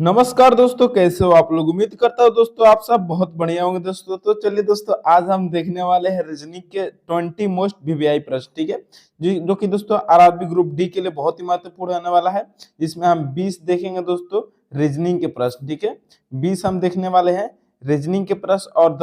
नमस्कार दोस्तों, कैसे हो आप लोग। उम्मीद करता हूँ दोस्तों आप सब बहुत बढ़िया होंगे दोस्तों। तो चलिए दोस्तों, आज हम देखने वाले हैं रीजनिंग के 20 मोस्ट वीवीआई प्रश्न। ठीक है, जो कि दोस्तों आरआरबी ग्रुप डी के लिए बहुत ही महत्वपूर्ण होने वाला है, जिसमें हम 20 देखेंगे दोस्तों रीजनिंग के प्रश्न। ठीक है, 20 हम देखने वाले हैं रीजनिंग के प्रश्न और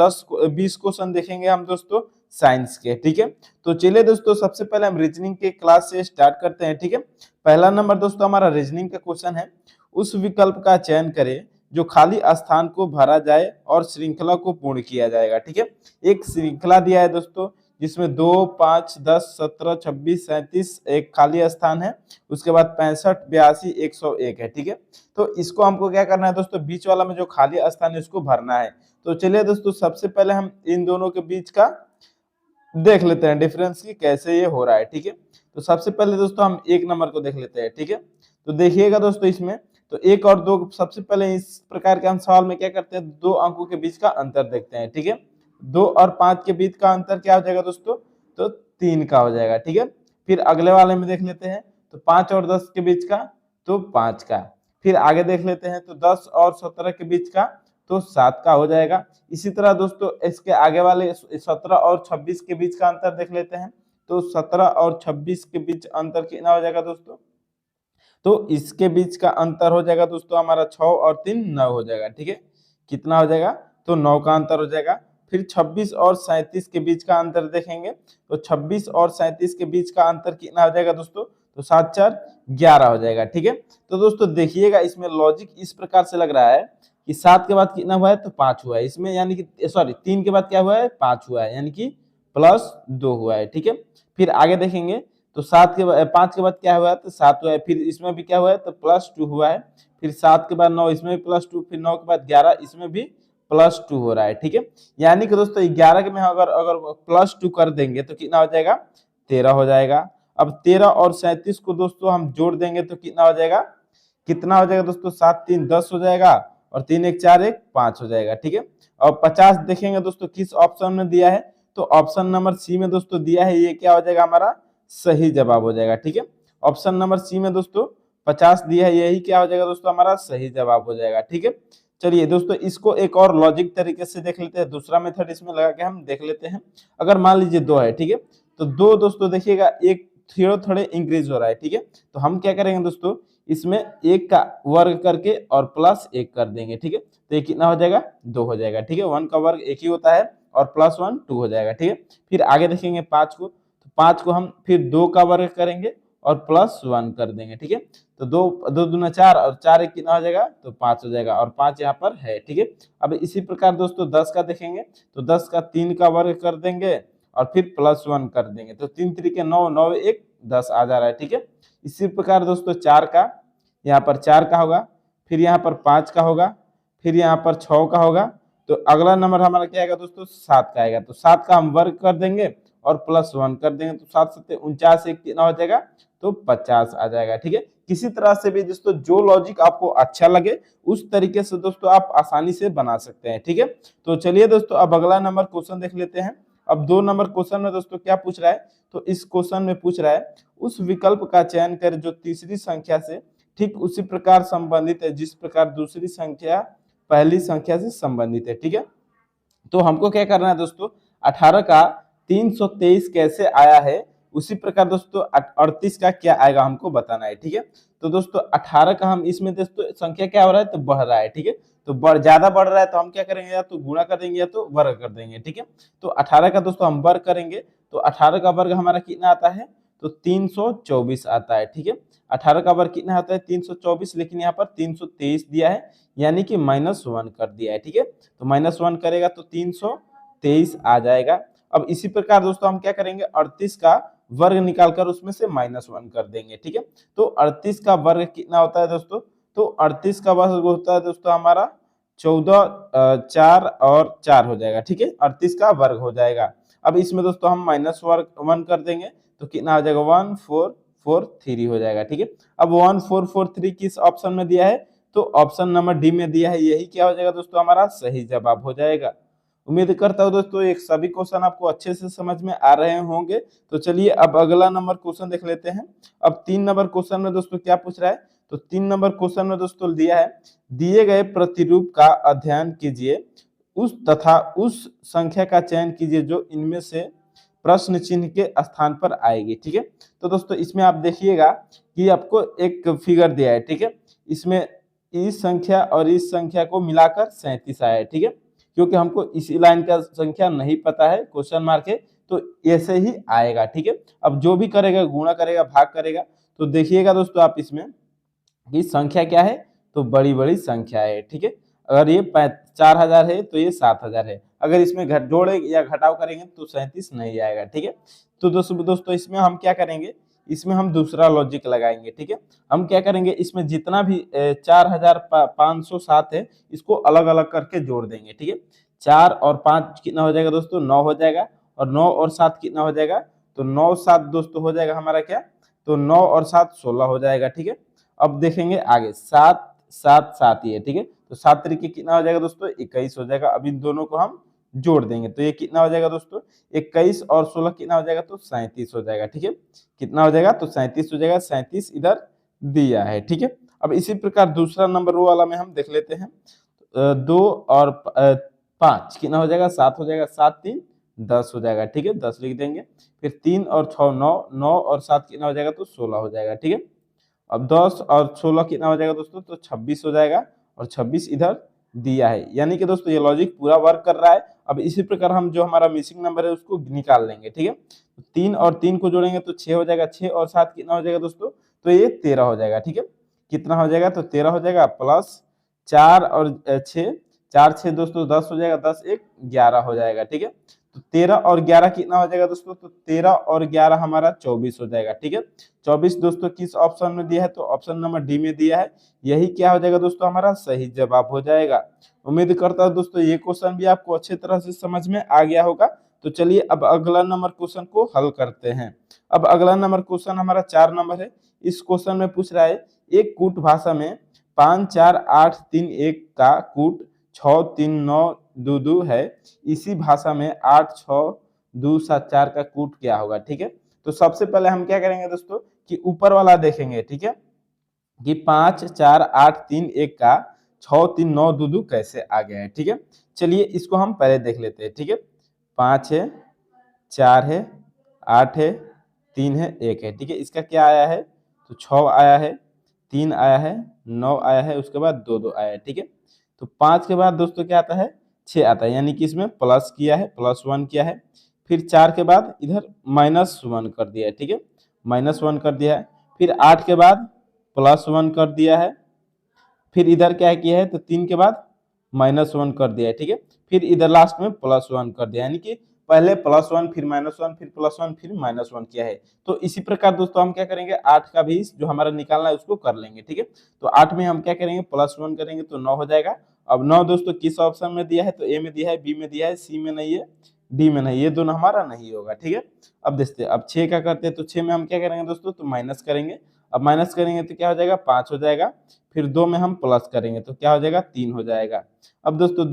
20 क्वेश्चन देखेंगे हम दोस्तों साइंस के। ठीक है, तो चलिए दोस्तों, सबसे पहले हम रीजनिंग के क्लास से स्टार्ट करते हैं। ठीक है, पहला नंबर दोस्तों हमारा रीजनिंग का क्वेश्चन है, उस विकल्प का चयन करें जो खाली स्थान को भरा जाए और श्रृंखला को पूर्ण किया जाएगा। ठीक है, एक श्रृंखला दिया है दोस्तों, जिसमें 2, 5, 10, 17, 26, 37 एक खाली स्थान है, उसके बाद 65, 82, 101 है। ठीक है, तो इसको हमको क्या करना है दोस्तों, बीच वाला में जो खाली स्थान है उसको भरना है। तो चलिए दोस्तों, सबसे पहले हम इन दोनों के बीच का देख लेते हैं डिफरेंस की कैसे ये हो रहा है। ठीक है, तो सबसे पहले दोस्तों हम एक नंबर को देख लेते हैं। ठीक है, तो देखिएगा दोस्तों, इसमें तो एक और दो, सबसे पहले इस प्रकार के हम सवाल में क्या करते हैं, दो अंकों के बीच का अंतर देखते हैं। ठीक है, 2 और 5 के बीच का अंतर क्या हो जाएगा दोस्तों, तो 3 का हो जाएगा। ठीक है, फिर अगले वाले में देख लेते हैं, तो 5 और 10 के बीच का, तो 5 का। फिर आगे देख लेते हैं, तो 10 और 17 के बीच का, तो 7 का हो जाएगा। इसी तरह दोस्तों इसके आगे वाले 17 और 26 के बीच का अंतर देख लेते हैं, तो 17 और 26 के बीच अंतर कितना हो जाएगा दोस्तों, तो इसके बीच का अंतर हो जाएगा दोस्तों हमारा 6 और 3 9 हो जाएगा। ठीक है, कितना हो जाएगा, तो 9 का अंतर हो जाएगा। फिर 26 और 37 के बीच का अंतर देखेंगे, तो 26 और 37 के बीच का अंतर कितना हो जाएगा दोस्तों, तो 7 4 11 हो जाएगा। ठीक है, तो दोस्तों देखिएगा, इसमें लॉजिक इस प्रकार से लग रहा है कि 7 के बाद कितना हुआ है, तो 5 हुआ है इसमें, यानी कि सॉरी 3 के बाद क्या हुआ है, 5 हुआ है, यानी कि +2 हुआ है। ठीक है, फिर आगे देखेंगे, तो 5 के बाद क्या हुआ है, तो 7 हुआ है। फिर इसमें भी क्या हुआ है, तो +2 हुआ है। फिर 7 के बाद 9, इसमें भी +2, फिर 9 के बाद 11, इसमें भी +2 हो रहा है। ठीक है, यानी कि दोस्तों 11 के में अगर अगर +2 कर देंगे तो कितना हो जाएगा, 13 हो जाएगा। अब 13 और 37 को दोस्तों हम जोड़ देंगे तो कितना हो जाएगा, कितना हो जाएगा दोस्तों, 7 3 10 हो जाएगा, और 3 1 4 1 5 हो जाएगा। ठीक है, और 50 देखेंगे दोस्तों किस ऑप्शन में दिया है, तो ऑप्शन नंबर सी में दोस्तों दिया है, ये क्या हो जाएगा, हमारा सही जवाब हो जाएगा। ठीक है, ऑप्शन नंबर सी में दोस्तों 50 दिया है, यही क्या हो जाएगा दोस्तों, हमारा सही जवाब हो जाएगा। ठीक है, चलिए दोस्तों, इसको एक और लॉजिक तरीके से देख लेते हैं, दूसरा मेथड इसमें लगा के हम देख लेते हैं। अगर मान लीजिए 2 है, ठीक है, तो 2 दोस्तों देखिएगा, एक थोड़े थोड़े इंक्रीज हो रहा है। ठीक है, तो हम क्या करेंगे दोस्तों, इसमें 1 का वर्ग करके और +1 कर देंगे। ठीक है, तो ये कितना हो जाएगा, 2 हो जाएगा। ठीक है, 1 का वर्ग 1 ही होता है, और +1 2 हो जाएगा। ठीक है, फिर आगे देखेंगे 5 को, तो 5 को हम फिर 2 का वर्ग करेंगे और +1 कर देंगे। ठीक है, तो 2 2 दूना 4 और 4 1 कितना हो जाएगा, तो 5 हो जाएगा, और 5 यहाँ पर है। ठीक है, अब इसी प्रकार दोस्तों 10 का देखेंगे, तो 10 का 3 का वर्ग कर देंगे और फिर +1 कर देंगे, तो 3 3 के 9 9 1 10 आ जा रहा है। ठीक है, इसी प्रकार दोस्तों 4 का, यहाँ पर 4 का होगा, फिर यहाँ पर 5 का होगा, फिर यहाँ पर 6 का होगा, तो अगला नंबर हमारा क्या आएगा दोस्तों, 7 का आएगा। तो 7 का हम वर्ग कर देंगे और +1 कर देंगे, तो 7 7 49 एक कितना हो जाएगा, तो 50 आ जाएगा। ठीक है, किसी तरह से भी दोस्तों जो लॉजिक आपको अच्छा लगे उस तरीके से दोस्तों आप आसानी से बना सकते हैं। ठीक है, तो चलिए दोस्तों, अब अगला नंबर क्वेश्चन देख लेते हैं। अब 2 नंबर क्वेश्चन में दोस्तों क्या पूछ रहा है, तो इस क्वेश्चन में पूछ रहा है, उस विकल्प का चयन करें जो तीसरी संख्या से ठीक उसी प्रकार संबंधित है जिस प्रकार दूसरी संख्या पहली संख्या से संबंधित है। ठीक है, तो हमको क्या करना है दोस्तों, 18 का 323 कैसे आया है, उसी प्रकार दोस्तों 38 का क्या आएगा हमको बताना है। ठीक है, तो दोस्तों 18 का हम इसमें दोस्तों संख्या क्या हो रहा है, तो बढ़ रहा है। ठीक है, तो ज्यादा बढ़ रहा है तो हम क्या करेंगे, या तो गुणा कर देंगे या तो वर्ग कर देंगे। ठीक है, तो 18 का दोस्तों हम वर्ग करेंगे, तो 18 का वर्ग हमारा कितना आता है, तो 324 आता है। ठीक है, 18 का वर्ग कितना आता है, 324, लेकिन यहाँ पर 323 दिया है, यानी कि -1 कर दिया है। ठीक है, तो -1 करेगा तो 323 आ जाएगा। अब इसी प्रकार दोस्तों हम क्या करेंगे, 38 का वर्ग निकालकर उसमें से -1 कर देंगे। ठीक है, तो 38 का वर्ग कितना होता है दोस्तों, तो 38 का वर्ग होता है दोस्तों हमारा 14 4 और 4 हो जाएगा। ठीक है, 38 का वर्ग हो जाएगा। अब इसमें दोस्तों हम -1 कर देंगे तो कितना हो जाएगा, 1443 हो जाएगा। ठीक है, अब 1443 किस ऑप्शन में दिया है, तो ऑप्शन नंबर डी में दिया है, यही क्या हो जाएगा दोस्तों, हमारा सही जवाब हो जाएगा। उम्मीद करता हूँ दोस्तों एक सभी क्वेश्चन आपको अच्छे से समझ में आ रहे होंगे। तो चलिए अब अगला नंबर क्वेश्चन देख लेते हैं। अब 3 नंबर क्वेश्चन में दोस्तों क्या पूछ रहा है, तो 3 नंबर क्वेश्चन में दोस्तों दिया है, दिए गए प्रतिरूप का अध्ययन कीजिए उस तथा उस संख्या का चयन कीजिए जो इनमें से प्रश्न चिन्ह के स्थान पर आएगी। ठीक है, तो दोस्तों इसमें आप देखिएगा कि आपको एक फिगर दिया है। ठीक है, इसमें इस संख्या और इस संख्या को मिलाकर 37 आया है। ठीक है, क्योंकि हमको इसी लाइन का संख्या नहीं पता है, क्वेश्चन मार्क है, तो ऐसे ही आएगा। ठीक है, अब जो भी करेगा, गुणा करेगा, भाग करेगा, तो देखिएगा दोस्तों आप इसमें कि संख्या क्या है, तो बड़ी बड़ी संख्या है। ठीक है, अगर ये 4000 है तो ये 7000 है। अगर इसमें जोड़े या घटाव करेंगे तो 37 नहीं आएगा। ठीक है, तो दोस्तों इसमें हम क्या करेंगे, इसमें हम दूसरा लॉजिक लगाएंगे। ठीक है, हम क्या करेंगे, इसमें जितना भी 4507 है इसको अलग अलग करके जोड़ देंगे। ठीक है, 4 और 5 कितना हो जाएगा दोस्तों, 9 हो जाएगा, और 9 और 7 कितना हो जाएगा, तो 9 7 दोस्तों हो जाएगा हमारा क्या, तो 9 और 7 16 हो जाएगा। ठीक है, अब देखेंगे आगे, 7 7 7 ही है। ठीक है, तो 7 तरीके कितना हो जाएगा दोस्तों, 21 हो जाएगा। अब इन दोनों को हम जोड़ देंगे तो ये कितना हो जाएगा दोस्तों, 21 और 16 कितना हो जाएगा, तो 37 हो जाएगा। ठीक है, कितना हो जाएगा, तो 37 हो जाएगा, 37 इधर दिया है। ठीक है, अब इसी प्रकार दूसरा नंबर वो वाला में हम देख लेते हैं। 2 और 5 कितना हो जाएगा, 7 हो जाएगा, 7 3 10 हो जाएगा। ठीक है, 10 लिख देंगे। फिर 3 और 6 9, 9 और 7 कितना हो जाएगा, तो 16 हो जाएगा। ठीक है, अब 10 और 16 कितना हो जाएगा दोस्तों, तो 26 हो जाएगा, और 26 इधर दिया है। यानी कि दोस्तों ये लॉजिक पूरा वर्क कर रहा है। अब इसी प्रकार हम जो हमारा मिसिंग नंबर है उसको निकाल लेंगे। ठीक है, 3 और 3 को जोड़ेंगे तो 6 हो जाएगा, 6 और 7 कितना हो जाएगा दोस्तों, तो ये 13 हो जाएगा। ठीक है, कितना हो जाएगा, तो 13 हो जाएगा, प्लस 4 और 6, 4 6 दोस्तों 10 हो जाएगा, 10 1 11 हो जाएगा। ठीक है, तो 13 और 11 कितना हो जाएगा दोस्तों, तो 13 और 11 हमारा 24 हो जाएगा। ठीक है, 24 दोस्तों किस ऑप्शन में दिया है, तो ऑप्शन नंबर डी में दिया है। यही क्या हो जाएगा दोस्तों, हमारा सही जवाब हो जाएगा। उम्मीद करता हूं दोस्तों ये क्वेश्चन भी आपको अच्छे तरह से समझ में आ गया होगा। तो चलिए अब अगला नंबर क्वेश्चन को हल करते हैं। अब अगला नंबर क्वेश्चन हमारा 4 नंबर है। इस क्वेश्चन में पूछ रहा है, एक कूट भाषा में 5 4 8 3 1 का कूट 6 3 9 2 2 है, इसी भाषा में 8 6 2 7 4 का कूट क्या होगा। ठीक है, तो सबसे पहले हम क्या करेंगे दोस्तों कि ऊपर वाला देखेंगे। ठीक है, कि 5 4 8 3 1 का 6 3 9 2 2 कैसे आ गया है। ठीक है, चलिए इसको हम पहले देख लेते हैं। ठीक है, 5 है, 4 है, 8 है, 3 है, 1 है। ठीक है, इसका क्या आया है, तो 6 आया है, 3 आया है, 9 आया है, उसके बाद 2 2 आया है। ठीक है, तो 5 के बाद दोस्तों क्या आता है, 6 आता है, यानी कि इसमें प्लस किया है, +1 किया है। फिर 4 के बाद इधर -1 कर दिया है। ठीक है, -1 कर दिया है। फिर 8 के बाद +1 कर दिया है। फिर इधर क्या किया है, तो 3 के बाद -1 कर दिया है। ठीक है, फिर इधर लास्ट में +1 कर दिया, यानी कि पहले +1 फिर -1 फिर +1 फिर -1 किया है। तो इसी प्रकार दोस्तों हम क्या करेंगे, 8 का भी जो हमारा निकालना है उसको कर लेंगे। ठीक है, तो 8 में हम क्या करेंगे, +1 करेंगे तो 9 हो जाएगा। अब 9 दोस्तों किस ऑप्शन में दिया है, तो ए में दिया है, बी में दिया है, सी में नहीं है, डी में नहीं, ये दोनों हमारा नहीं होगा। ठीक है, अब देखते हैं, अब 6 का करते हैं, तो 6 में हम क्या करेंगे दोस्तों, तो माइनस करेंगे। अब माइनस करेंगे तो क्या हो जाएगा, 5 हो जाएगा। फिर 2 में हम प्लस करेंगे तो क्या हो जाएगा, 3 हो जाएगा। अब दोस्तों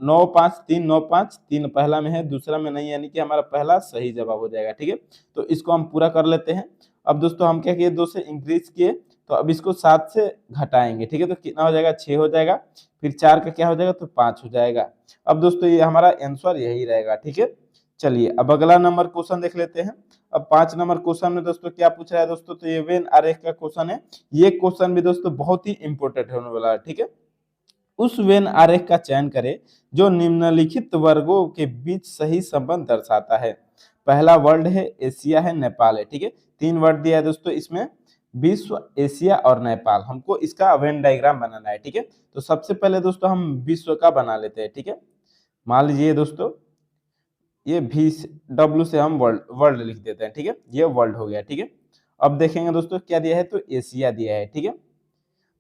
9 5 3 9 5 3 पहला में है, दूसरा में नहीं, यानी कि हमारा पहला सही जवाब हो जाएगा। ठीक है, तो इसको हम पूरा कर लेते हैं। अब दोस्तों हम क्या किए, 2 से इंक्रीज किए, तो अब इसको 7 से घटाएंगे। ठीक है, तो कितना हो जाएगा, 6 हो जाएगा। फिर 4 का क्या हो जाएगा, तो 5 हो जाएगा। अब दोस्तों ये हमारा आंसर यही रहेगा। ठीक है, चलिए अब अगला नंबर क्वेश्चन देख लेते हैं। अब 5 नंबर क्वेश्चन में दोस्तों क्या पूछ रहा है दोस्तों, तो ये वेन आरेख का क्वेश्चन है। ये क्वेश्चन भी दोस्तों बहुत ही इंपॉर्टेंट होने वाला है। ठीक है, उस वेन आरेख का चयन करें जो निम्नलिखित वर्गों के बीच सही संबंध दर्शाता है। पहला वर्ल्ड है, एशिया है, नेपाल है। ठीक है, 3 वर्ड दिया है दोस्तों इसमें, विश्व, एशिया और नेपाल। हमको इसका वेन डायग्राम बनाना है। ठीक है, तो सबसे पहले दोस्तों हम विश्व का बना लेते हैं। ठीक है, मान लीजिए दोस्तों ये W से हम वर्ल्ड वर्ल्ड लिख देते हैं। ठीक है, ये वर्ल्ड हो गया। ठीक है, अब देखेंगे दोस्तों क्या दिया है, तो एशिया दिया है। ठीक है,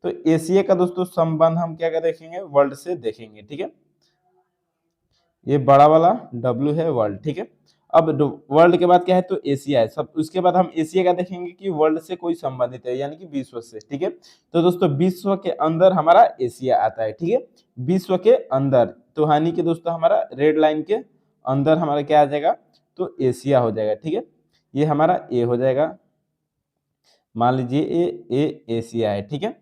तो एशिया का दोस्तों संबंध हम क्या देखेंगे, वर्ल्ड से देखेंगे। ठीक है, ये बड़ा वाला W है, वर्ल्ड। ठीक है, अब वर्ल्ड के बाद क्या है, तो एशिया है सब। उसके बाद हम एशिया का देखेंगे कि वर्ल्ड से कोई संबंधित है, यानी कि विश्व से। ठीक है, तो दोस्तों विश्व के अंदर हमारा एशिया आता है। ठीक है, विश्व के अंदर, तो यानी कि दोस्तों हमारा रेड लाइन के अंदर हमारा क्या आ जाएगा, तो एशिया हो जाएगा। ठीक है, ये हमारा ए हो जाएगा। मान लीजिए ये एशिया है, ठीक है।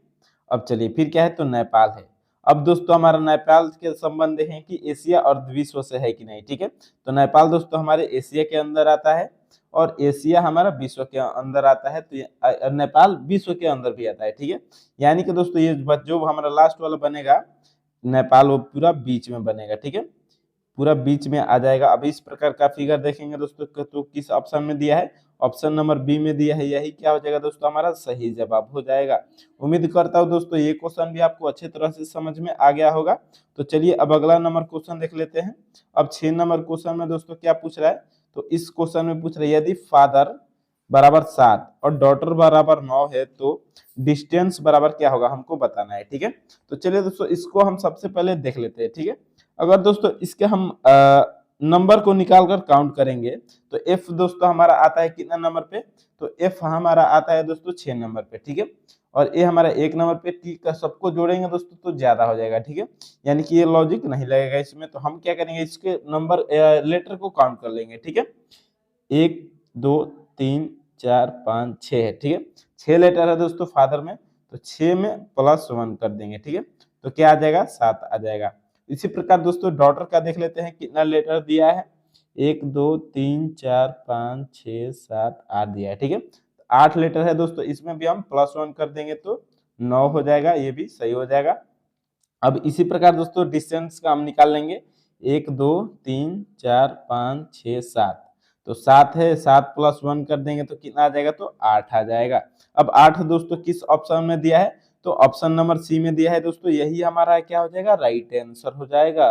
अब चलिए फिर क्या है, तो नेपाल है। अब दोस्तों हमारा नेपाल के संबंध देखें कि एशिया और विश्व से है कि नहीं, ठीक है। तो नेपाल दोस्तों हमारे एशिया के अंदर आता है और एशिया हमारा विश्व के अंदर आता है, तो नेपाल विश्व के अंदर भी आता है, ठीक है। यानी कि दोस्तों ये जो हमारा लास्ट वाला बनेगा नेपाल, वो पूरा बीच में बनेगा, ठीक है, पूरा बीच में आ जाएगा। अब इस प्रकार का फिगर देखेंगे दोस्तों तो किस ऑप्शन में दिया है, ऑप्शन नंबर बी में दिया है, यही क्या हो जाएगा दोस्तों, हमारा सही जवाब हो जाएगा। उम्मीद करता हूँ दोस्तों ये क्वेश्चन भी आपको अच्छी तरह से समझ में आ गया होगा। तो चलिए अब अगला नंबर क्वेश्चन देख लेते हैं। अब 6 नंबर क्वेश्चन में दोस्तों क्या पूछ रहा है, तो इस क्वेश्चन में पूछ रहा है यदि फादर बराबर 7 और डॉटर बराबर 9 है तो डिस्टेंस बराबर क्या होगा, हमको बताना है, ठीक है। तो चलिए दोस्तों इसको हम सबसे पहले देख लेते हैं, ठीक है। अगर दोस्तों इसके हम नंबर को निकाल कर काउंट करेंगे तो एफ दोस्तों हमारा आता है कितना नंबर पे, तो एफ हमारा आता है दोस्तों 6 नंबर पे, ठीक है। और ए हमारा 1 नंबर पे, टी का सबको जोड़ेंगे दोस्तों तो ज्यादा हो जाएगा, ठीक है। यानी कि ये लॉजिक नहीं लगेगा इसमें, तो हम क्या करेंगे, इसके नंबर लेटर को काउंट कर लेंगे, ठीक है। 1 2 3 4 5 6 है, ठीक है। 6 लेटर है दोस्तों फादर में, तो 6 में +1 कर देंगे, ठीक है। तो क्या आ जाएगा, 7 आ जाएगा। इसी प्रकार दोस्तों डॉटर का देख लेते हैं कितना लेटर दिया है, 1 2 3 4 5 6 7 8 दिया है, ठीक है। 8 लेटर है दोस्तों, इसमें भी हम +1 कर देंगे तो 9 हो जाएगा, ये भी सही हो जाएगा। अब इसी प्रकार दोस्तों डिस्टेंस का हम निकाल लेंगे, 1 2 3 4 5 6 7, तो 7 है, 7 +1 कर देंगे तो कितना आ जाएगा, तो 8 आ जाएगा। अब 8 दोस्तों किस ऑप्शन में दिया है, तो ऑप्शन नंबर सी में दिया है दोस्तों, यही हमारा क्या हो जाएगा, राइट आंसर हो जाएगा।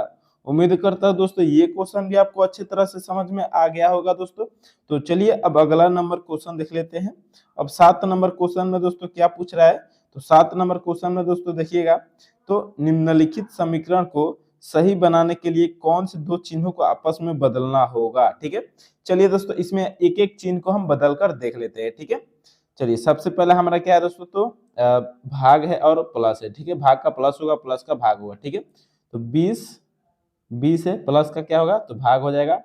उम्मीद करता हूं दोस्तों ये क्वेश्चन भी आपको अच्छी तरह से समझ में आ गया होगा दोस्तों। तो चलिए अब अगला नंबर क्वेश्चन देख लेते हैं। अब 7 नंबर क्वेश्चन में दोस्तों क्या पूछ रहा है, तो 7 नंबर क्वेश्चन में दोस्तों देखिएगा, तो निम्नलिखित समीकरण को सही बनाने के लिए कौन से दो चिन्हों को आपस में बदलना होगा, ठीक है। चलिए दोस्तों इसमें एक एक चिन्ह को हम बदल कर देख लेते हैं, ठीक है। चलिए सबसे पहले हमारा क्या है दोस्तों, तो भाग है और प्लस है, ठीक है। भाग का प्लस होगा, प्लस का भाग होगा, ठीक है। तो 20 है, प्लस का क्या होगा, तो भाग हो जाएगा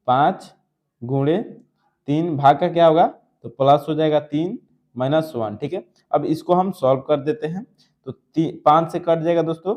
5 गुणे 3, भाग का क्या होगा, तो प्लस हो जाएगा 3 -1, ठीक है। अब इसको हम सॉल्व कर देते हैं, तो 5 से कट जाएगा दोस्तों,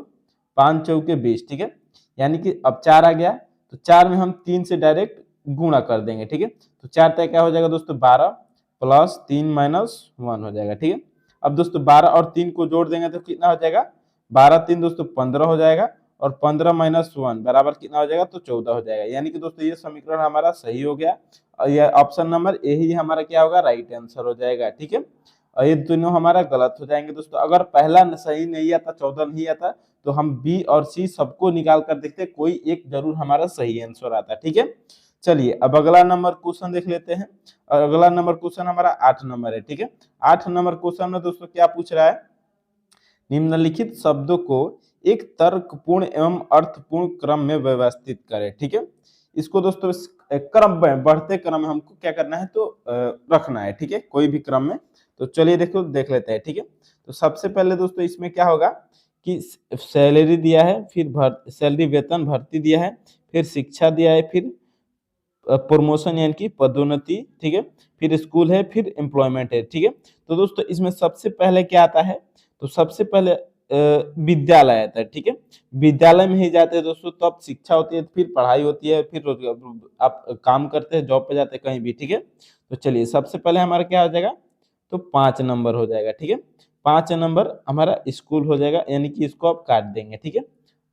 5 चौके 20, ठीक है। यानी कि अब 4 आ गया, तो 4 में हम 3 से डायरेक्ट गुणा कर देंगे, ठीक है। तो 4 तक क्या हो जाएगा दोस्तों, 12 + 3 -1 हो जाएगा, ठीक है। अब दोस्तों 12 और 3 को जोड़ देंगे तो कितना हो जाएगा, 12 3 दोस्तों 15 हो जाएगा, और 15 -1 बराबर कितना हो जाएगा, तो 14 हो जाएगा। यानी कि दोस्तों ये समीकरण हमारा सही हो गया, और ये ऑप्शन नंबर ए ही हमारा क्या होगा, राइट आंसर हो जाएगा, ठीक है। और ये दोनों हमारा गलत हो जाएंगे दोस्तों। अगर पहला सही नहीं आता, 14 नहीं आता, तो हम बी और सी सबको निकाल कर देखते, कोई एक जरूर हमारा सही आंसर आता, ठीक है। चलिए अब अगला नंबर क्वेश्चन देख लेते हैं, और अगला नंबर क्वेश्चन हमारा 8 नंबर है, ठीक है। 8 नंबर क्वेश्चन में दोस्तों क्या पूछ रहा है, निम्नलिखित शब्दों को एक तर्कपूर्ण एवं अर्थपूर्ण क्रम में व्यवस्थित करें, ठीक है। इसको दोस्तों क्रम में, बढ़ते क्रम में हमको क्या करना है, तो रखना है, ठीक है, कोई भी क्रम में। तो चलिए देखो देख लेते हैं, ठीक है। तो सबसे पहले दोस्तों इसमें क्या होगा कि सैलरी दिया है, फिर सैलरी वेतन भर्ती दिया है, फिर शिक्षा दिया है, फिर प्रमोशन यानी कि पदोन्नति, ठीक है, फिर स्कूल है, फिर एम्प्लॉयमेंट है, ठीक है। तो दोस्तों इसमें सबसे पहले क्या आता है, तो सबसे पहले विद्यालय आता है, ठीक है। विद्यालय में ही जाते हैं दोस्तों, तो अब शिक्षा होती है, फिर पढ़ाई होती है, फिर आप काम करते हैं, जॉब पे जाते हैं कहीं भी, ठीक है। तो चलिए सबसे पहले हमारा क्या हो जाएगा, तो 5 नंबर हो जाएगा, ठीक है। 5 नंबर हमारा स्कूल हो जाएगा, यानी कि इसको आप काट देंगे, ठीक है।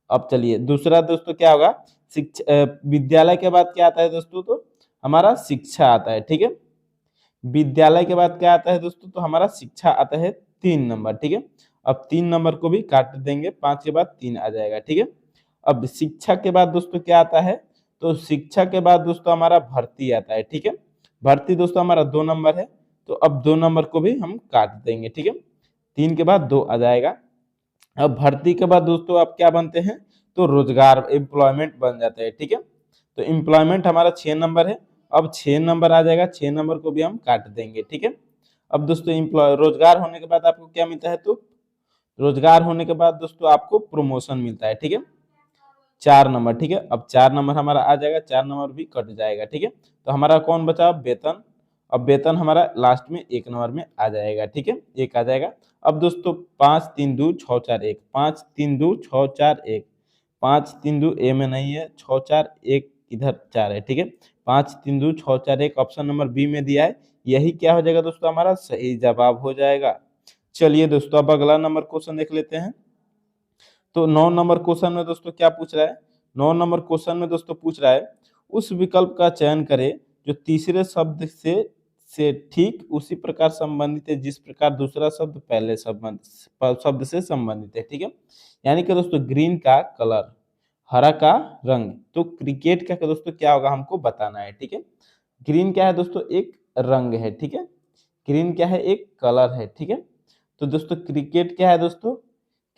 अब चलिए दूसरा दोस्तों क्या होगा, शिक्षा, विद्यालय के बाद क्या आता है दोस्तों, तो हमारा शिक्षा आता है, ठीक है। विद्यालय के बाद क्या आता है दोस्तों, तो हमारा शिक्षा आता है 3 नंबर, ठीक है। अब 3 नंबर को भी काट देंगे, 5 के बाद 3 आ जाएगा, ठीक है। अब शिक्षा के बाद दोस्तों क्या आता है, तो शिक्षा के बाद दोस्तों हमारा भर्ती आता है, ठीक है। भर्ती दोस्तों हमारा 2 नंबर है, तो अब 2 नंबर को भी हम काट देंगे, ठीक है। 3 के बाद 2 आ जाएगा। अब भर्ती के बाद दोस्तों आप क्या बनते हैं, तो रोजगार, एम्प्लॉयमेंट बन जाते हैं, ठीक है। तो एम्प्लॉयमेंट हमारा 6 नंबर है, अब 6 नंबर आ जाएगा, 6 नंबर को भी हम काट देंगे, ठीक है। अब दोस्तों रोजगार होने के बाद आपको क्या मिलता है, तो रोजगार होने के बाद दोस्तों आपको प्रमोशन मिलता है, ठीक है। 4 नंबर, ठीक है। अब 4 नंबर हमारा आ जाएगा, 4 नंबर भी कट जाएगा, ठीक है। तो हमारा कौन बचा, वेतन अब वेतन हमारा लास्ट में 1 नंबर में आ जाएगा, ठीक है, 1 आ जाएगा। अब दोस्तों 5 3 2 6 4 1, 5 3 2 6 4 1, 5 3 2 ए में नहीं है, 6 4 1 इधर 4 है, ठीक है, 5 3 2 6 4 1 ऑप्शन नंबर बी में दिया है, यही क्या हो जाएगा दोस्तों, हमारा सही जवाब हो जाएगा। चलिए दोस्तों अब अगला नंबर क्वेश्चन देख लेते हैं। तो 9 नंबर क्वेश्चन में दोस्तों क्या पूछ रहा है, 9 नंबर क्वेश्चन में दोस्तों पूछ रहा है उस विकल्प का चयन करें जो तीसरे शब्द से ठीक उसी प्रकार संबंधित है जिस प्रकार दूसरा शब्द पहले शब्द से संबंधित है, ठीक है। यानी कि दोस्तों ग्रीन का कलर, हरा का रंग, तो क्रिकेट का दोस्तों क्या होगा हमको बताना है, ठीक है। ग्रीन क्या है दोस्तों, एक रंग है, ठीक है, ग्रीन क्या है, एक कलर है, ठीक है। तो दोस्तों क्रिकेट क्या है दोस्तों,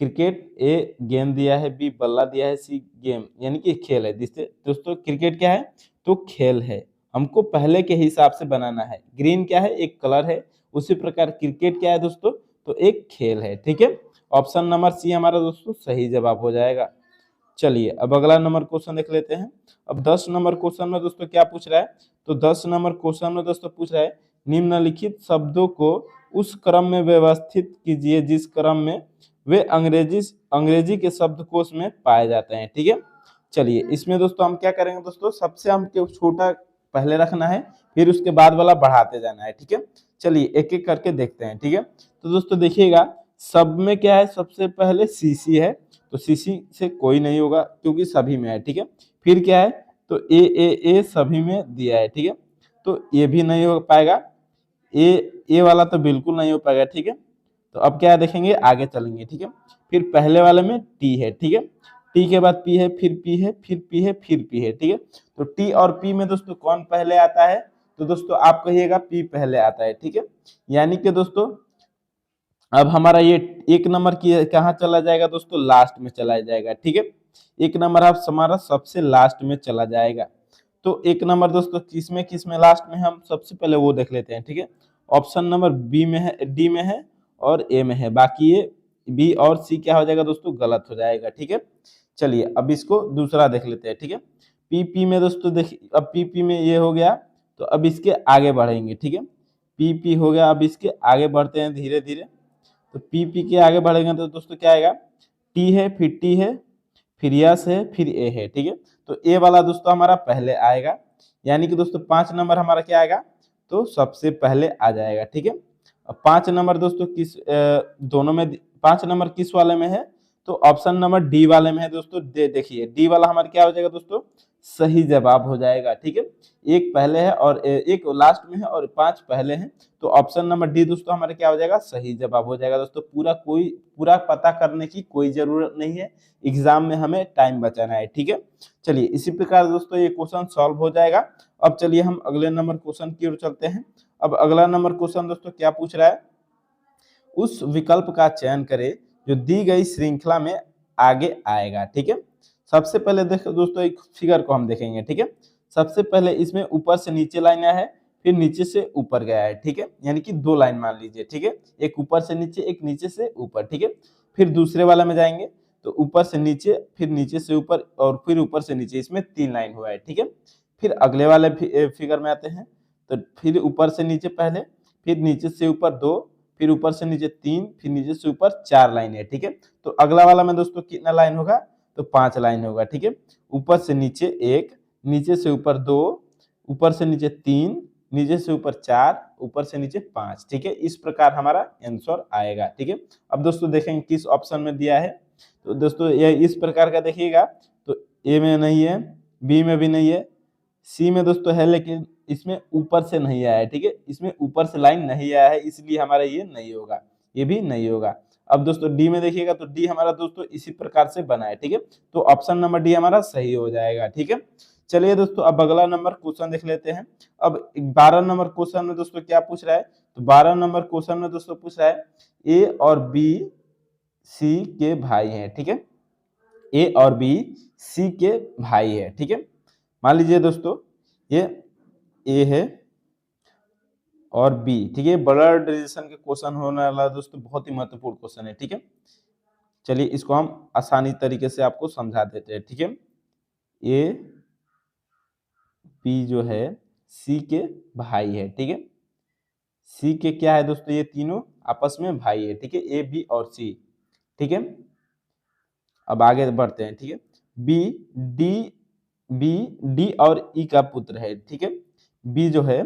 क्रिकेट ए गेंद दिया है, बी बल्ला दिया है, सी गेम यानी कि खेल है। जिससे दोस्तों क्रिकेट क्या है, तो खेल है, हमको पहले के हिसाब से बनाना है। ग्रीन क्या है, एक कलर है, उसी प्रकार क्रिकेट क्या है दोस्तों, तो एक खेल है, ठीक है। ऑप्शन नंबर सी हमारा दोस्तों सही जवाब हो जाएगा। चलिए अब अगला नंबर क्वेश्चन देख लेते हैं। अब 10 नंबर क्वेश्चन में दोस्तों क्या पूछ रहा है, तो 10 नंबर क्वेश्चन में दोस्तों पूछ रहा है निम्नलिखित शब्दों को उस क्रम में व्यवस्थित कीजिए जिस क्रम में वे अंग्रेजी के शब्दकोश में पाए जाते हैं, ठीक है। चलिए इसमें दोस्तों हम क्या करेंगे दोस्तों, सबसे हम छोटा पहले रखना है, फिर उसके बाद वाला बढ़ाते जाना है, ठीक है। चलिए एक एक करके देखते हैं, ठीक है। तो दोस्तों देखिएगा सब में क्या है, सबसे पहले सीसी है, तो सीसी से कोई नहीं होगा क्योंकि सभी में है, ठीक है। फिर क्या है, तो ए सभी में दिया है, ठीक है, तो ये भी नहीं हो पाएगा, ए वाला तो बिल्कुल नहीं हो पाएगा, ठीक है। तो अब क्या देखेंगे, आगे चलेंगे, ठीक है। फिर पहले वाले में टी है, ठीक है, टी के बाद पी है, फिर पी है, फिर पी है, फिर पी है, ठीक है। तो टी और पी में दोस्तों कौन पहले आता है, तो दोस्तों आप कहिएगा पी पहले आता है, ठीक है। यानी कि दोस्तों अब हमारा ये 1 नंबर की कहाँ चला जाएगा दोस्तों, लास्ट में चला जाएगा, ठीक है। 1 नंबर आप हमारा सबसे लास्ट में चला जाएगा। तो 1 नंबर दोस्तों किस में लास्ट में, हम सबसे पहले वो देख लेते हैं, ठीक है। ऑप्शन नंबर बी में है, डी में है और ए में है, बाकी ये बी और सी क्या हो जाएगा दोस्तों, गलत हो जाएगा, ठीक है। चलिए अब इसको दूसरा देख लेते हैं, ठीक है। पी में दोस्तों देखिए, अब पी में ये हो गया, तो अब इसके आगे बढ़ेंगे, ठीक है। पी हो गया, अब इसके आगे बढ़ते हैं धीरे धीरे। तो पी के आगे बढ़ेंगे तो दोस्तों क्या आएगा, टी है, फिर टी है, फिर यस है, फिर ए है, ठीक है। तो ए वाला दोस्तों हमारा पहले आएगा, यानी कि दोस्तों 5 नंबर हमारा क्या आएगा, तो सबसे पहले आ जाएगा, ठीक है। अब 5 नंबर दोस्तों दोनों में 5 नंबर किस वाले में है, तो ऑप्शन नंबर डी वाले में है दोस्तों। देखिए डी वाला हमारा क्या हो जाएगा दोस्तों, सही जवाब हो जाएगा, ठीक है। एक पहले है और एक लास्ट में है और 5 पहले हैं, तो ऑप्शन नंबर डी दोस्तों हमारे क्या हो जाएगा, सही जवाब हो जाएगा दोस्तों। पूरा पता करने की कोई जरूरत नहीं है, एग्जाम में हमें टाइम बचाना है, ठीक है। चलिए इसी प्रकार दोस्तों ये क्वेश्चन सॉल्व हो जाएगा। अब चलिए हम अगले नंबर क्वेश्चन की ओर चलते हैं। अब अगला नंबर क्वेश्चन दोस्तों क्या पूछ रहा है, उस विकल्प का चयन करें जो दी गई श्रृंखला में आगे आएगा, ठीक है। सबसे पहले देखो दोस्तों एक फिगर को हम देखेंगे, ठीक है। सबसे पहले इसमें ऊपर से नीचे लाइन है, फिर नीचे से ऊपर गया है, ठीक है, यानी कि 2 लाइन मान लीजिए, ठीक है। एक ऊपर से नीचे, एक नीचे से ऊपर, ठीक है। फिर दूसरे वाला में जाएंगे तो ऊपर से नीचे, फिर नीचे से ऊपर और फिर ऊपर से नीचे, इसमें 3 लाइन हुआ है, ठीक है। फिर अगले वाले फिगर में आते हैं, तो फिर ऊपर से नीचे पहले, फिर नीचे से ऊपर 2, फिर ऊपर से नीचे 3, फिर नीचे से ऊपर 4 लाइन है, ठीक है। तो अगला वाला में दोस्तों कितना लाइन होगा, तो 5 लाइन होगा, ठीक है। ऊपर से नीचे 1, नीचे से ऊपर 2, ऊपर से नीचे 3, नीचे से ऊपर 4, ऊपर से नीचे 5, ठीक है। इस प्रकार हमारा आंसर आएगा, ठीक है। अब दोस्तों देखेंगे किस ऑप्शन में दिया है, तो दोस्तों ये इस प्रकार का देखिएगा, तो ए में नहीं है, बी में भी नहीं है, सी में दोस्तों है लेकिन इसमें ऊपर से नहीं आया है, ठीक है, इसमें ऊपर से लाइन नहीं आया है, इसलिए हमारा ये नहीं होगा, ये भी नहीं होगा। अब दोस्तों डी में देखिएगा, तो डी हमारा दोस्तों इसी प्रकार से बना है, ठीक है। तो ऑप्शन नंबर डी हमारा सही हो जाएगा, ठीक है। चलिए दोस्तों अब अगला नंबर क्वेश्चन देख लेते हैं। अब 12 नंबर क्वेश्चन में दोस्तों क्या पूछ रहा है, तो 12 नंबर क्वेश्चन में दोस्तों पूछ रहा है ए और बी सी के भाई हैं, ठीक है। ए और बी सी के भाई है, ठीक है। मान लीजिए दोस्तों ये ए है और बी, ठीक है। ब्लड रिलेशन के क्वेश्चन होने वाला दोस्तों, बहुत ही महत्वपूर्ण क्वेश्चन है, ठीक है। चलिए इसको हम आसानी तरीके से आपको समझा देते हैं, ठीक है। ए बी जो है सी के भाई है, ठीक है। सी के क्या है दोस्तों, ये तीनों आपस में भाई है, ठीक है, ए बी और सी, ठीक है। अब आगे बढ़ते हैं, ठीक है। बी डी बी डी और ई का पुत्र है, ठीक है। बी जो है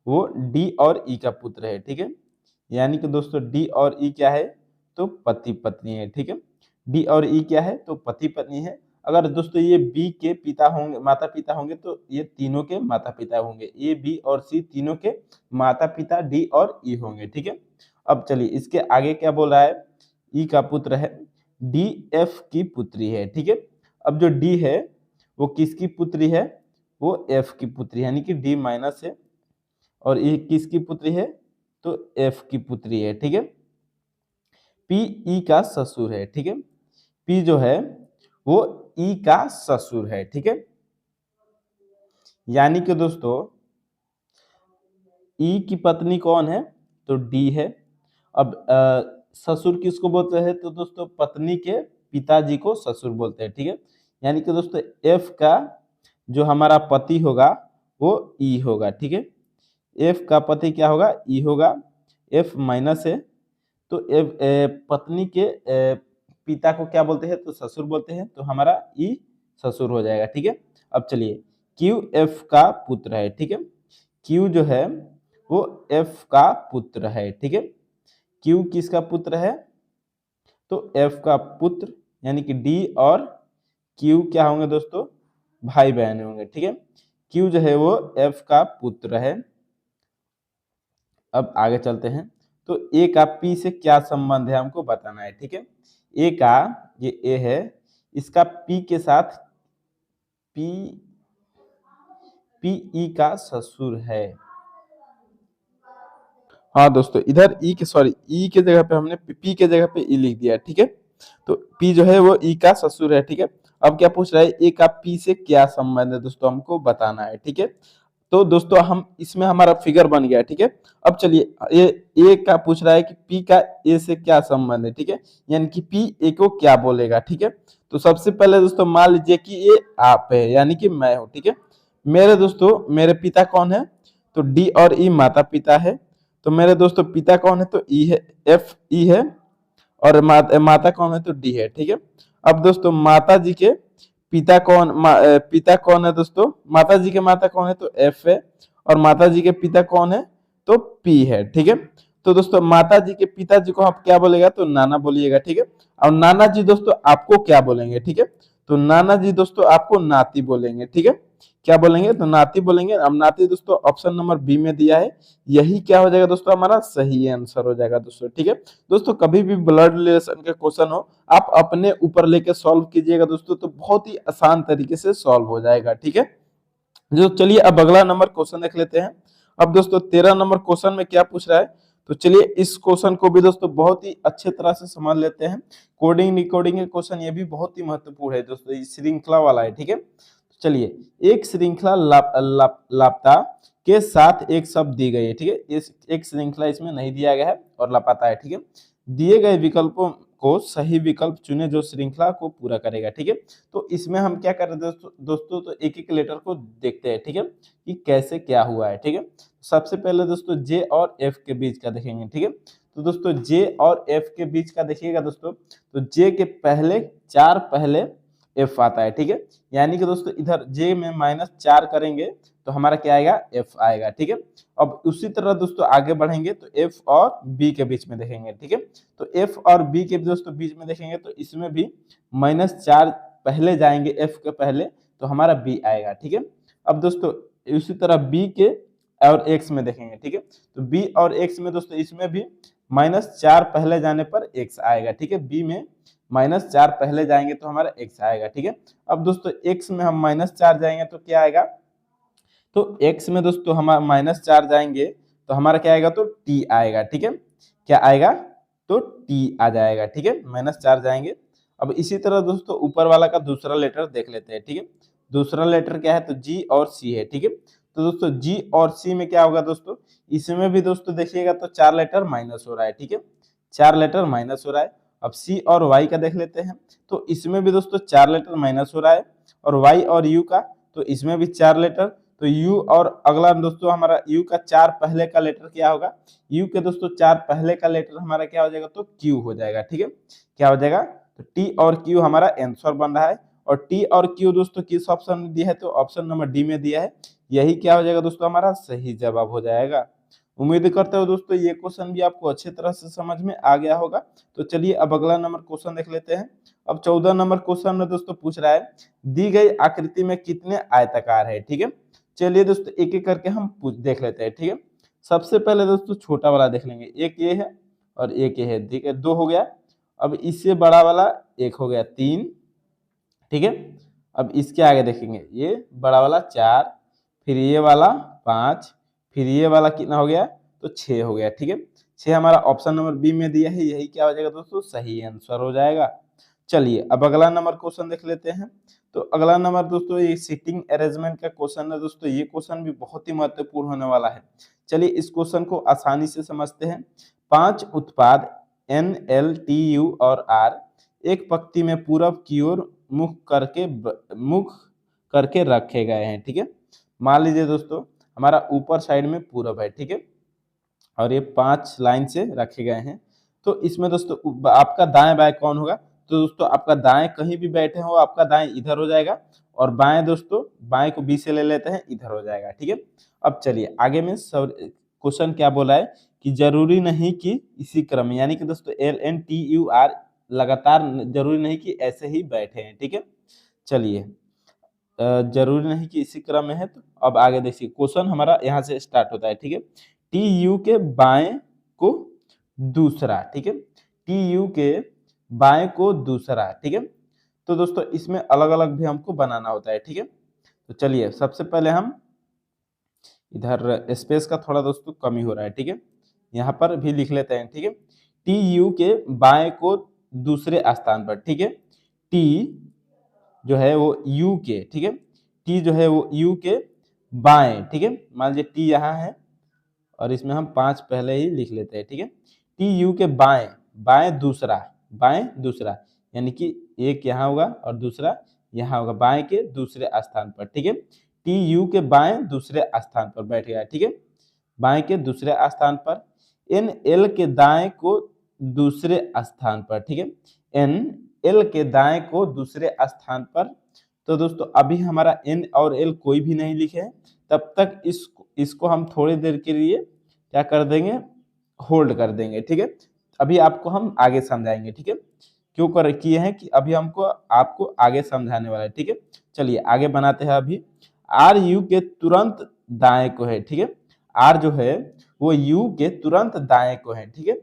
वो डी और ई का पुत्र है, ठीक है। यानी कि दोस्तों डी और ई क्या है, तो पति पत्नी है, ठीक है। डी और ई क्या है, तो पति पत्नी है। अगर दोस्तों ये बी के पिता होंगे, माता पिता होंगे, तो ये तीनों के माता पिता होंगे, ए बी और सी तीनों के माता पिता डी और ई होंगे, ठीक है। अब चलिए इसके आगे क्या बोल रहा है, ई का पुत्र है, डी एफ की पुत्री है, ठीक है। अब जो डी है वो किसकी पुत्री है, वो एफ की पुत्री है, यानी कि डी माइनस है। और ये किसकी पुत्री है, तो एफ की पुत्री है, ठीक है। पी ई का ससुर है, ठीक है। पी जो है वो ई का ससुर है, ठीक है। यानी कि दोस्तों ई की पत्नी कौन है, तो डी है। अब ससुर किसको बोलते हैं, तो दोस्तों पत्नी के पिताजी को ससुर बोलते हैं, ठीक है। यानी कि दोस्तों एफ का जो हमारा पति होगा वो ई होगा, ठीक है। एफ का पति क्या होगा, ई होगा। एफ माइनस है, तो एफ पत्नी के पिता को क्या बोलते हैं, तो ससुर बोलते हैं, तो हमारा ई ससुर हो जाएगा, ठीक है। अब चलिए क्यू एफ का पुत्र है, ठीक है। क्यू जो है वो एफ का पुत्र है, ठीक है। क्यू किसका पुत्र है, तो एफ का पुत्र, यानी कि डी और क्यू क्या होंगे दोस्तों, भाई बहन होंगे, ठीक है। क्यू जो है वो एफ का पुत्र है। अब आगे चलते हैं, तो ए का पी से क्या संबंध है हमको बताना है, ठीक है। ए का, ये ए है, इसका पी के साथ पी पी ई का ससुर है। हाँ दोस्तों, इधर ई के सॉरी ई के जगह पे हमने पी के जगह पे ई लिख दिया, ठीक है। तो पी जो है वो ई का ससुर है, ठीक है। अब क्या पूछ रहा है, ए का पी से क्या संबंध है दोस्तों, हमको बताना है, ठीक है। तो दोस्तों हम इसमें हमारा फिगर बन गया, ठीक है। अब चलिए ये ए का पूछ रहा है कि पी का ए से क्या संबंध है, ठीक है। यानी कि पी ए को क्या बोलेगा, ठीक है। तो सबसे पहले दोस्तों मान लीजिए कि ये आप है, यानी कि मैं हूं, ठीक है। मेरे दोस्तों मेरे पिता कौन है, तो डी और ई माता पिता है। तो मेरे दोस्तों पिता कौन है, तो ई है, एफ ई है। और माता कौन है, तो डी है, ठीक है। अब दोस्तों माता जी के पिता कौन, पिता कौन है दोस्तों, माता जी के माता कौन है, तो एफ है। और माता जी के पिता कौन है, तो पी है, ठीक है। तो दोस्तों माता जी के पिताजी को आप क्या बोलेगा, तो नाना बोलिएगा, ठीक है। और नाना जी दोस्तों आपको क्या बोलेंगे, ठीक है। तो नाना जी दोस्तों आपको नाती बोलेंगे, ठीक है। क्या बोलेंगे, तो नाती बोलेंगे। अब नाती दोस्तों ऑप्शन नंबर बी में दिया है, यही क्या हो जाएगा दोस्तों, हमारा सही आंसर हो जाएगा दोस्तों, ठीक है। दोस्तों कभी भी ब्लड रिलेशन के क्वेश्चन हो, आप अपने ऊपर लेके सॉल्व कीजिएगा दोस्तों, तो बहुत ही आसान तरीके से सॉल्व हो जाएगा, ठीक है। जो चलिए अब अगला नंबर क्वेश्चन देख लेते हैं। अब दोस्तों 13 नंबर क्वेश्चन में क्या पूछ रहा है, तो चलिए इस क्वेश्चन को भी दोस्तों बहुत ही अच्छे तरह से समझ लेते हैं। कोडिंग निकोडिंग के क्वेश्चन ये भी बहुत ही महत्वपूर्ण है दोस्तों, ये श्रृंखला वाला है, ठीक है। चलिए एक श्रृंखला लापता के साथ एक शब्द दी गई है, ठीक है। इस एक श्रृंखला इसमें नहीं दिया गया है और लापता है, ठीक है। दिए गए विकल्पों को सही विकल्प चुने जो श्रृंखला को पूरा करेगा, ठीक है। तो इसमें हम क्या कर रहे हैं दोस्तों, तो एक एक लेटर को देखते हैं, ठीक है, कि कैसे क्या हुआ है, ठीक है। सबसे पहले दोस्तों जे और एफ के बीच का देखेंगे, ठीक है। तो दोस्तों जे और एफ के बीच का देखिएगा दोस्तों, तो जे के पहले 4 पहले एफ आता है, ठीक है। यानी कि दोस्तों इधर जे में -4 करेंगे तो हमारा क्या आएगा, एफ आएगा, ठीक है। अब उसी तरह दोस्तों आगे बढ़ेंगे तो एफ और बी के बीच में देखेंगे, ठीक है। तो एफ और बी के दोस्तों बीच में देखेंगे तो इसमें भी -4 पहले जाएंगे एफ के पहले, तो हमारा बी आएगा, ठीक है। अब दोस्तों उसी तरह बी के और एक्स में देखेंगे, ठीक है। तो बी और एक्स में दोस्तों इसमें भी -4 पहले जाने पर एक्स आएगा, ठीक है। बी में -4 पहले जाएंगे तो हमारा एक्स आएगा, ठीक है। अब दोस्तों एक्स में हम -4 जाएंगे तो क्या आएगा, तो एक्स में दोस्तों हम -4 जाएंगे तो हमारा क्या आएगा, तो टी आएगा, ठीक है। क्या आएगा, तो टी आ जाएगा, ठीक है। -4 जाएंगे। अब इसी तरह दोस्तों ऊपर वाला का दूसरा लेटर देख लेते हैं, ठीक है। दूसरा लेटर क्या है, तो जी और सी है, ठीक है। तो दोस्तों जी और सी में क्या होगा दोस्तों, इसमें भी दोस्तों देखिएगा तो 4 लेटर माइनस हो रहा है, ठीक है। 4 लेटर माइनस हो रहा है। अब सी और वाई का देख लेते हैं, तो इसमें भी दोस्तों 4 लेटर माइनस हो रहा है। और वाई और यू का, तो इसमें भी 4 लेटर, तो यू, और अगला दोस्तों हमारा यू का 4 पहले का लेटर क्या होगा, यू के दोस्तों 4 पहले का लेटर हमारा क्या हो जाएगा, तो क्यू हो जाएगा। ठीक है, क्या हो जाएगा, तो टी और क्यू हमारा आंसर बन रहा है। और टी और क्यू दोस्तों किस ऑप्शन में दिया है, तो ऑप्शन नंबर डी में दिया है। यही क्या हो जाएगा दोस्तों, हमारा सही जवाब हो जाएगा। उम्मीद करते हो दोस्तों ये क्वेश्चन भी आपको अच्छी तरह से समझ में आ गया होगा। तो चलिए अब अगला नंबर क्वेश्चन देख लेते हैं। अब 14 नंबर क्वेश्चन में दोस्तों पूछ रहा है, दी गई आकृति में कितने आयताकार है। ठीक है, चलिए दोस्तों एक एक करके हम देख लेते हैं। ठीक है, सबसे पहले दोस्तों छोटा वाला देख लेंगे, एक ये है और एक ये है। ठीक है, 2 हो गया। अब इससे बड़ा वाला एक हो गया 3। ठीक है, अब इसके आगे देखेंगे, ये बड़ा वाला 4, फिर ये वाला 5, फिर ये वाला कितना हो गया, तो 6 हो गया। ठीक है, 6 हमारा ऑप्शन नंबर बी में दिया है, यही क्या हो जाएगा दोस्तों, सही आंसर हो जाएगा। चलिए अब अगला नंबर क्वेश्चन देख लेते हैं। तो अगला नंबर दोस्तों ये सीटिंग अरेंजमेंट का क्वेश्चन है दोस्तों। ये क्वेश्चन भी बहुत ही महत्वपूर्ण होने वाला है। चलिए इस क्वेश्चन को आसानी से समझते हैं। 5 उत्पाद एन, एल, टी, यू और आर एक पंक्ति में पूरब की ओर मुख करके रखे गए हैं। ठीक है, मान लीजिए दोस्तों हमारा ऊपर साइड में पूरब है। ठीक है, और ये 5 लाइन से रखे गए हैं। तो इसमें दोस्तों आपका दाएं बाएं कौन होगा, तो दोस्तों आपका दाएं कहीं भी बैठे हो, आपका दाएं इधर हो जाएगा, और बाएं दोस्तों बाएं को बी से ले लेते हैं, इधर हो जाएगा। ठीक है, अब चलिए आगे में क्वेश्चन क्या बोला है कि जरूरी नहीं कि इसी क्रम में, यानी कि दोस्तों L, N, T, U, R लगातार जरूरी नहीं कि ऐसे ही बैठे हैं। ठीक है, चलिए जरूरी नहीं कि इसी क्रम में है। तो अब आगे देखिए क्वेश्चन हमारा यहाँ से स्टार्ट होता है। ठीक है, टी यू के बाएं को दूसरा। ठीक है, टी यू के बाएं को दूसरा। ठीक है, तो दोस्तों इसमें अलग अलग भी हमको बनाना होता है। ठीक है, तो चलिए सबसे पहले हम इधर स्पेस का थोड़ा दोस्तों कमी हो रहा है। ठीक है, यहाँ पर भी लिख लेते हैं। ठीक है, टी यू के बाएं को दूसरे स्थान पर। ठीक है, टी जो है वो यू के, ठीक है, टी जो है वो यू के बाएं। ठीक है, मान लीजिए टी यहाँ है और इसमें हम 5 पहले ही लिख लेते हैं। ठीक है, टी यू के बाएं, बाएं दूसरा, यानी कि एक यहाँ होगा और दूसरा यहाँ होगा, बाएं के दूसरे स्थान पर। ठीक है, टी यू के बाएं दूसरे स्थान पर बैठ गया। ठीक है, बाएं के दूसरे स्थान पर। एन एल के दाएं को दूसरे स्थान पर। ठीक है, एन एल के दाएं को दूसरे स्थान पर। तो दोस्तों अभी हमारा एन और एल कोई भी नहीं लिखे हैं, तब तक इसको हम थोड़ी देर के लिए क्या कर देंगे, होल्ड कर देंगे। ठीक है, अभी आपको हम आगे समझाएंगे। ठीक है, क्यों कर किए हैं कि अभी आपको आगे समझाने वाला है। ठीक है, चलिए आगे बनाते हैं। अभी आर यू के तुरंत दाएं को है। ठीक है, आर जो है वो यू के तुरंत दाएं को है। ठीक है,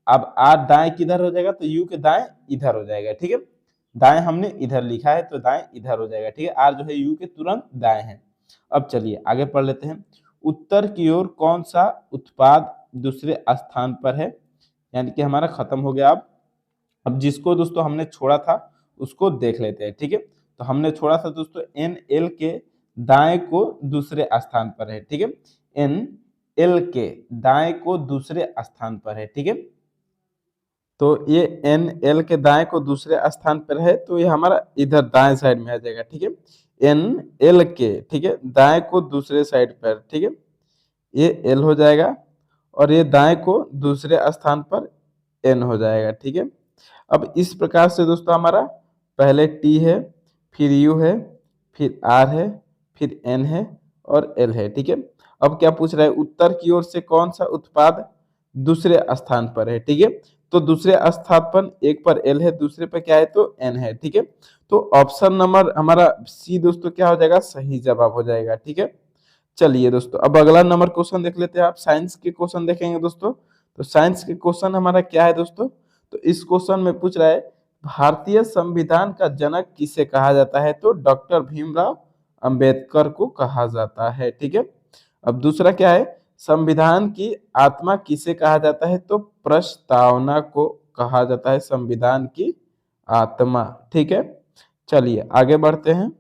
अब आर दाएं किधर हो जाएगा, तो यू के दाएं इधर हो जाएगा। ठीक है, दाएं हमने इधर लिखा है तो दाएं इधर हो जाएगा। ठीक है, आर जो है यू के तुरंत दाएं है। अब चलिए आगे पढ़ लेते हैं। उत्तर की ओर कौन सा उत्पाद दूसरे स्थान पर है, यानी कि हमारा खत्म हो गया। अब जिसको दोस्तों हमने छोड़ा था उसको देख लेते हैं। ठीक है, तो हमने छोड़ा था दोस्तों एन एल के दाएं को दूसरे स्थान पर है। ठीक है, एन एल के दाएं को दूसरे स्थान पर है। ठीक है, तो ये एन एल के दाएं को दूसरे स्थान पर है, तो ये हमारा इधर दाएं साइड में आ जाएगा। ठीक है, एन एल के, ठीक है, दाएं को दूसरे साइड पर। ठीक है, ये एल हो जाएगा और ये दाएं को दूसरे स्थान पर एन हो जाएगा। ठीक है, अब इस प्रकार से दोस्तों हमारा पहले टी है, फिर यू है, फिर आर है, फिर एन है और एल है। ठीक है, अब क्या पूछ रहा है, उत्तर की ओर से कौन सा उत्पाद दूसरे स्थान पर है। ठीक है, तो दूसरे स्थान पर एक पर एल है, दूसरे पर क्या है, तो एन है। ठीक है, तो ऑप्शन नंबर हमारा सी दोस्तों क्या हो जाएगा, सही जवाब हो जाएगा। ठीक है, चलिए दोस्तों अब अगला नंबर क्वेश्चन देख लेते हैं। आप साइंस के क्वेश्चन देखेंगे दोस्तों। तो साइंस के क्वेश्चन हमारा क्या है दोस्तों, तो इस क्वेश्चन में पूछ रहा है भारतीय संविधान का जनक किसे कहा जाता है, तो डॉक्टर भीमराव अंबेडकर को कहा जाता है। ठीक है, अब दूसरा क्या है, संविधान की आत्मा किसे कहा जाता है, तो प्रस्तावना को कहा जाता है संविधान की आत्मा। ठीक है, चलिए आगे बढ़ते हैं।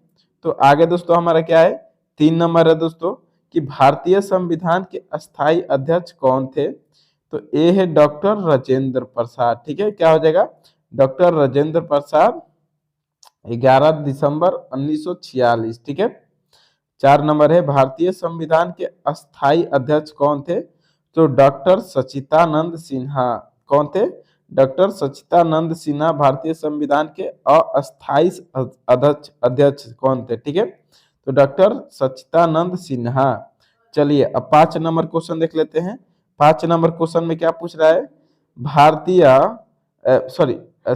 तो आगे दोस्तों हमारा क्या है, 3 नंबर है दोस्तों कि भारतीय संविधान के अस्थायी अध्यक्ष कौन थे, तो ए है डॉक्टर राजेंद्र प्रसाद। ठीक है, क्या हो जाएगा, डॉक्टर राजेंद्र प्रसाद 11 दिसंबर 1946। ठीक है, 4 नंबर है भारतीय संविधान के अस्थायी अध्यक्ष कौन थे? तो डॉक्टर सच्चिदानंद सिन्हा। कौन थे? डॉक्टर सच्चिदानंद सिन्हा भारतीय संविधान के अस्थायी अध्यक्ष अध्यक्ष कौन थे? ठीक है, तो डॉक्टर सच्चिदानंद सिन्हा। चलिए अब 5 नंबर क्वेश्चन देख लेते हैं। 5 नंबर क्वेश्चन में क्या पूछ रहा है? भारतीय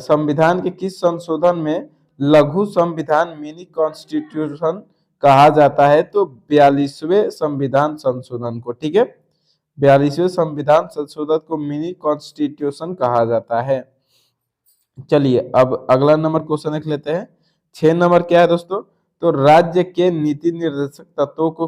संविधान के किस संशोधन में लघु संविधान मिनी कॉन्स्टिट्यूशन कहा जाता है? तो 42वें संविधान संशोधन को। ठीक है, 42वें संविधान संशोधन को मिनी कॉन्स्टिट्यूशन कहा जाता है। चलिए अब अगला नंबर क्वेश्चन देख लेते हैं। 6 नंबर क्या है दोस्तों? तो राज्य के नीति निर्देशक तत्वों को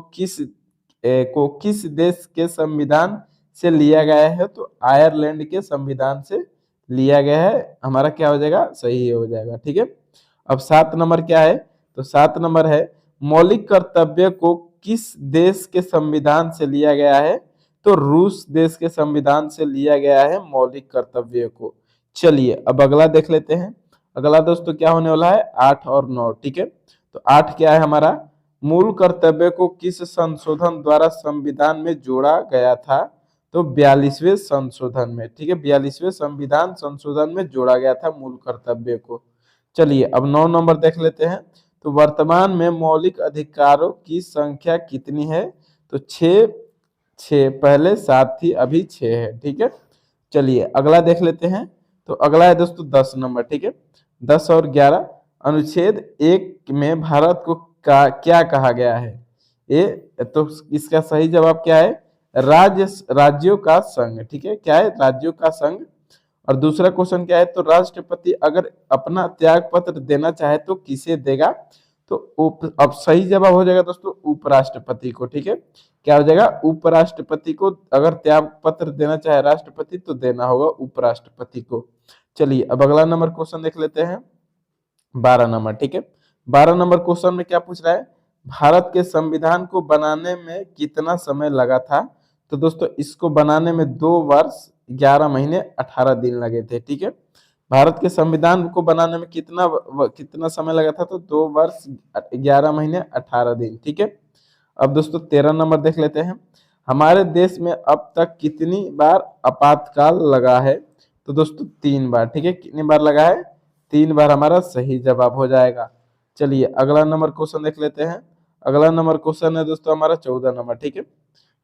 किस देश के संविधान से लिया गया है? तो आयरलैंड के संविधान से लिया गया है। हमारा क्या हो जाएगा? सही हो जाएगा। ठीक है, अब 7 नंबर क्या है? तो 7 नंबर है मौलिक कर्तव्य को किस देश के संविधान से लिया गया है? तो रूस देश के संविधान से लिया गया है मौलिक कर्तव्य को। चलिए अब अगला देख लेते हैं। अगला दोस्तों क्या होने वाला है? 8 और 9। ठीक है, तो 8 क्या है हमारा? मूल कर्तव्य को किस संशोधन द्वारा संविधान में जोड़ा गया था? तो 42वें संशोधन में। ठीक है, 42वें संविधान संशोधन में जोड़ा गया था मूल कर्तव्य को। चलिए अब 9 नंबर देख लेते हैं। तो वर्तमान में मौलिक अधिकारों की संख्या कितनी है? तो 6 पहले 7 थी, अभी 6 है। ठीक है, चलिए अगला देख लेते हैं। तो अगला है दोस्तों 10 नंबर। ठीक है, 10 और 11 अनुच्छेद 1 में भारत को क्या कहा गया है? तो इसका सही जवाब क्या है? राज्यों का संघ। ठीक है, क्या है? राज्यों का संघ। और दूसरा क्वेश्चन क्या है? तो राष्ट्रपति अगर अपना त्याग पत्र देना चाहे तो किसे देगा? तो अब सही जवाब हो जाएगा दोस्तों उपराष्ट्रपति को। ठीक है, क्या हो जाएगा? उपराष्ट्रपति को अगर त्याग पत्र देना चाहे राष्ट्रपति तो देना होगा उपराष्ट्रपति को। चलिए अब अगला नंबर क्वेश्चन देख लेते हैं। 12 नंबर। ठीक है, 12 नंबर क्वेश्चन में क्या पूछ रहा है? भारत के संविधान को बनाने में कितना समय लगा था? तो दोस्तों इसको बनाने में 2 वर्ष 11 महीने 18 दिन लगे थे। ठीक है, भारत के संविधान को बनाने में कितना समय लगा था? तो 2 वर्ष 11 महीने 18 दिन। ठीक है, अब दोस्तों 13 नंबर देख लेते हैं। हमारे देश में अब तक कितनी बार आपातकाल लगा है? तो दोस्तों 3 बार। ठीक है, कितनी बार लगा है? 3 बार हमारा सही जवाब हो जाएगा। चलिए अगला नंबर क्वेश्चन देख लेते हैं। अगला नंबर क्वेश्चन है दोस्तों हमारा 14 नंबर। ठीक है,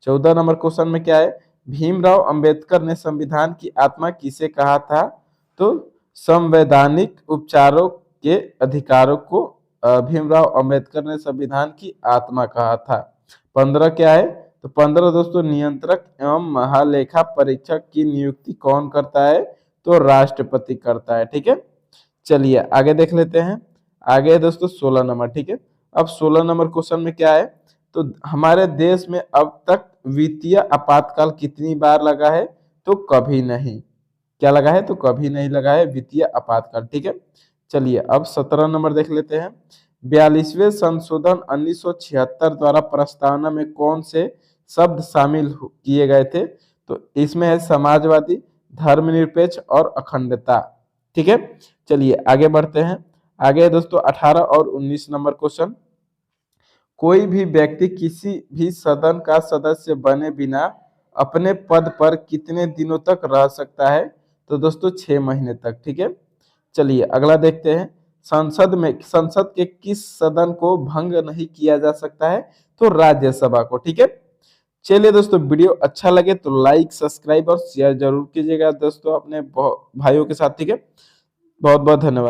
14 नंबर क्वेश्चन में क्या है? भीमराव अंबेडकर ने संविधान की आत्मा किसे कहा था? तो संवैधानिक उपचारों के अधिकारों को भीमराव अंबेडकर ने संविधान की आत्मा कहा था। 15 क्या है? तो 15 दोस्तों नियंत्रक एवं महालेखा परीक्षक की नियुक्ति कौन करता है? तो राष्ट्रपति करता है। ठीक है, चलिए आगे देख लेते हैं। आगे दोस्तों 16 नंबर। ठीक है, अब 16 नंबर क्वेश्चन में क्या है? तो हमारे देश में अब तक वित्तीय आपातकाल कितनी बार लगा है? तो कभी नहीं। क्या लगा है? तो कभी नहीं लगा है वित्तीय आपातकाल। ठीक है, चलिए अब 17 नंबर देख लेते हैं। 42वें संशोधन 1976 द्वारा प्रस्तावना में कौन से शब्द शामिल किए गए थे? तो इसमें है समाजवादी, धर्मनिरपेक्ष और अखंडता। ठीक है, चलिए आगे बढ़ते हैं। आगे दोस्तों 18 और 19 नंबर क्वेश्चन। कोई भी व्यक्ति किसी भी सदन का सदस्य बने बिना अपने पद पर कितने दिनों तक रह सकता है? तो दोस्तों 6 महीने तक। ठीक है, चलिए अगला देखते हैं। संसद के किस सदन को भंग नहीं किया जा सकता है? तो राज्यसभा को। ठीक है, चलिए दोस्तों वीडियो अच्छा लगे तो लाइक, सब्सक्राइब और शेयर जरूर कीजिएगा दोस्तों अपने भाइयों के साथ। ठीक है, बहुत बहुत धन्यवाद।